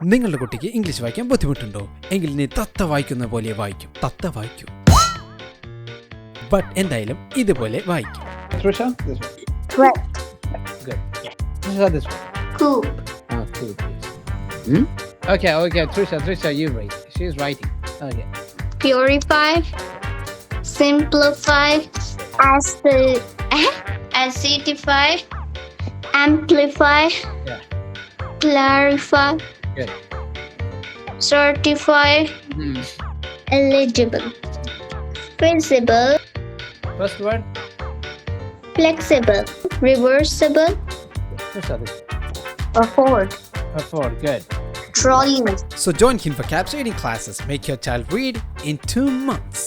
നിങ്ങളുടെ കുട്ടിക്ക് ഇംഗ്ലീഷ് വായിക്കാൻ ബുദ്ധിമുട്ടുണ്ടോ? എങ്കിൽ നീ തത്ത വായിക്കുന്ന പോലെ വായിക്കും. തത്ത വായിക്കൂ. ബട്ട് എന്തായാലും ഇതുപോലെ വായിക്കും. Trisha, this one. Right. Good. Trisha, this one. Coop. Oh, cool. Okay. Trisha, you read. She's writing. Okay. Purify. Simplify. Acidify. Amplify. Yeah. Clarify. Good. Certify. Eligible. Feasible. First word. Flexible. Reversible. Trisha, this one. Afford. Afford. Good. Trolley. So join Vocab's reading classes. Make your child read in 2 months.